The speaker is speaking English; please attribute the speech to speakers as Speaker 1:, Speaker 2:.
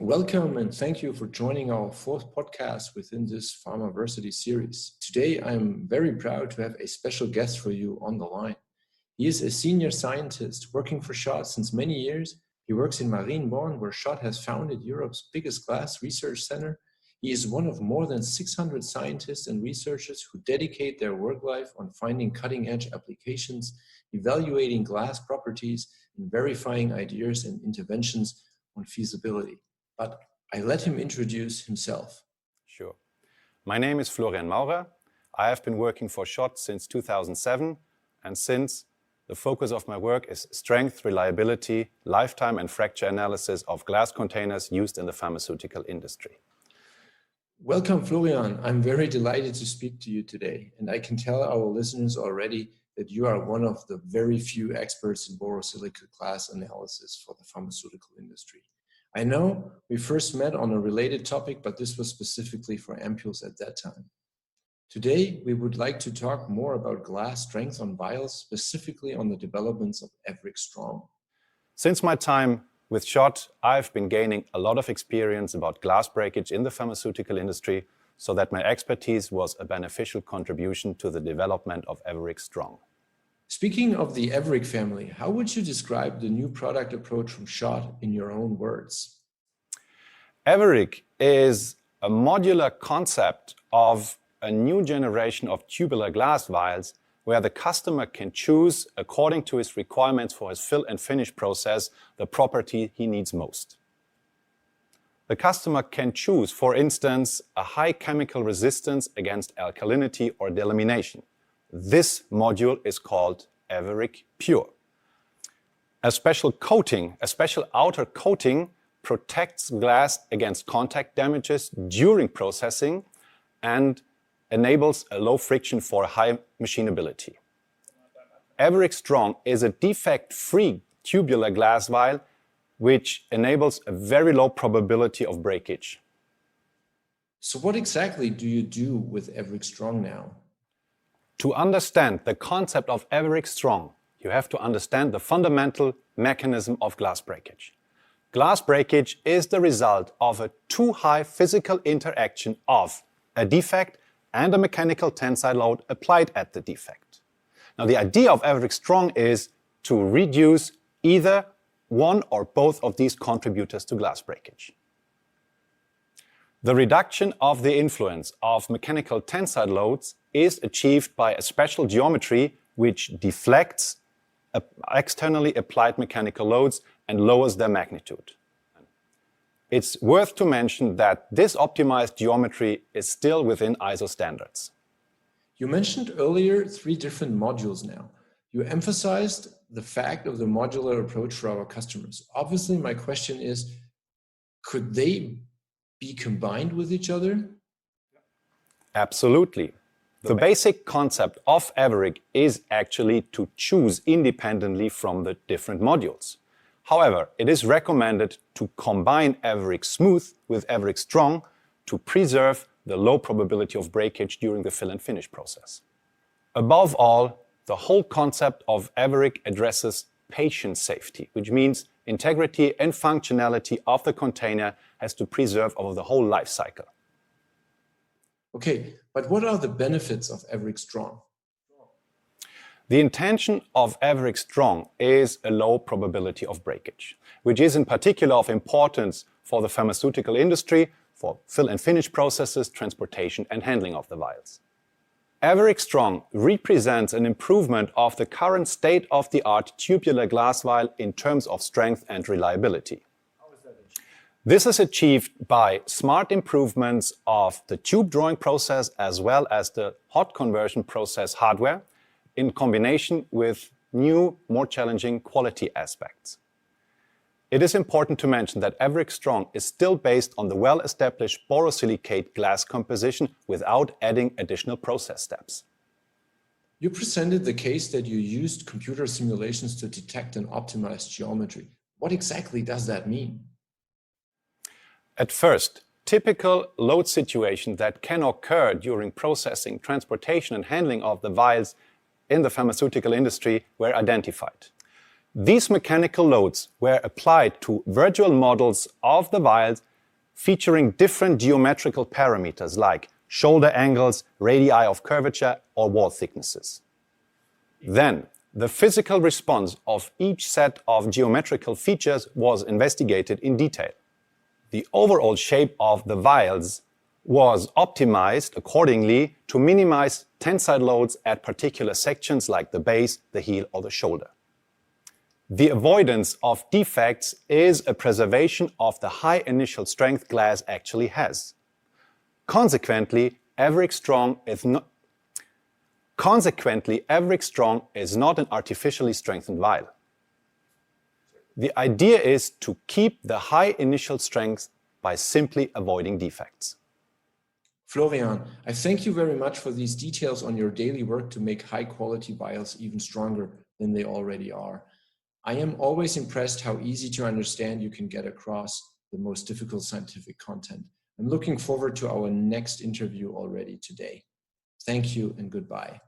Speaker 1: welcome and thank you for joining our fourth podcast within this Pharmaversity series. Today, I'm very proud to have a special guest for you on the line. He is a senior scientist working for Schott since many years. He works in Marienborn, where Schott has founded Europe's biggest glass research center. He is one of more than 600 scientists and researchers who dedicate their work life on finding cutting-edge applications, evaluating glass properties, and verifying ideas and interventions on feasibility. But I let him introduce himself.
Speaker 2: Sure. My name is Florian Maurer. I have been working for Schott since 2007, and since the focus of my work is strength, reliability, lifetime and fracture analysis of glass containers used in the pharmaceutical industry.
Speaker 1: Welcome, Florian. I'm very delighted to speak to you today, and I can tell our listeners already that you are one of the very few experts in borosilicate glass analysis for the pharmaceutical industry. I know we first met on a related topic, but this was specifically for ampules at that time. Today, we would like to talk more about glass strength on vials, specifically on the developments of Everick Strong.
Speaker 2: Since my time with Schott, I've been gaining a lot of experience about glass breakage in the pharmaceutical industry, so that my expertise was a beneficial contribution to the development of Everick Strong.
Speaker 1: Speaking of the Everick family, how would you describe the new product approach from Schott in your own words?
Speaker 2: Everick is a modular concept of a new generation of tubular glass vials where the customer can choose, according to his requirements for his fill and finish process, the property he needs most. The customer can choose, for instance, a high chemical resistance against alkalinity or delamination. This module is called Everick Pure. A special coating, a special outer coating, protects glass against contact damages during processing and enables a low friction for high machinability. Everick Strong is a defect-free tubular glass vial which enables a very low probability of breakage.
Speaker 1: So what exactly do you do with Everick Strong now?
Speaker 2: To understand the concept of Everick Strong, you have to understand the fundamental mechanism of glass breakage. Glass breakage is the result of a too high physical interaction of a defect and a mechanical tensile load applied at the defect. Now, the idea of Everick Strong is to reduce either one or both of these contributors to glass breakage. The reduction of the influence of mechanical tensile loads is achieved by a special geometry which deflects externally applied mechanical loads and lowers their magnitude. It's worth to mention that this optimized geometry is still within ISO standards.
Speaker 1: You mentioned earlier 3 different modules now. You emphasized the fact of the modular approach for our customers. Obviously, my question is, could they be combined with each other?
Speaker 2: Absolutely. The basic concept of Everick is actually to choose independently from the different modules. However, it is recommended to combine Everick Smooth with Everick Strong to preserve the low probability of breakage during the fill and finish process. Above all, the whole concept of Everick addresses patient safety, which means integrity and functionality of the container has to preserve over the whole life cycle.
Speaker 1: Okay, but what are the benefits of Everick Strong?
Speaker 2: The intention of Everick Strong is a low probability of breakage, which is in particular of importance for the pharmaceutical industry, for fill and finish processes, transportation and handling of the vials. Everick Strong represents an improvement of the current state-of-the-art tubular glass vial in terms of strength and reliability. This is achieved by smart improvements of the tube drawing process as well as the hot conversion process hardware in combination with new, more challenging quality aspects. It is important to mention that Everick Strong is still based on the well-established borosilicate glass composition without adding additional process steps.
Speaker 1: You presented the case that you used computer simulations to detect an optimized geometry. What exactly does that mean?
Speaker 2: At first, typical load situations that can occur during processing, transportation and handling of the vials in the pharmaceutical industry were identified. These mechanical loads were applied to virtual models of the vials featuring different geometrical parameters like shoulder angles, radii of curvature, or wall thicknesses. Then, the physical response of each set of geometrical features was investigated in detail. The overall shape of the vials was optimized accordingly to minimize tensile loads at particular sections like the base, the heel, or the shoulder. The avoidance of defects is a preservation of the high initial strength glass actually has. Consequently, average strong is not an artificially strengthened vial. The idea is to keep the high initial strength by simply avoiding defects.
Speaker 1: Florian, I thank you very much for these details on your daily work to make high-quality vials even stronger than they already are. I am always impressed how easy to understand you can get across the most difficult scientific content. I'm looking forward to our next interview already today. Thank you and goodbye.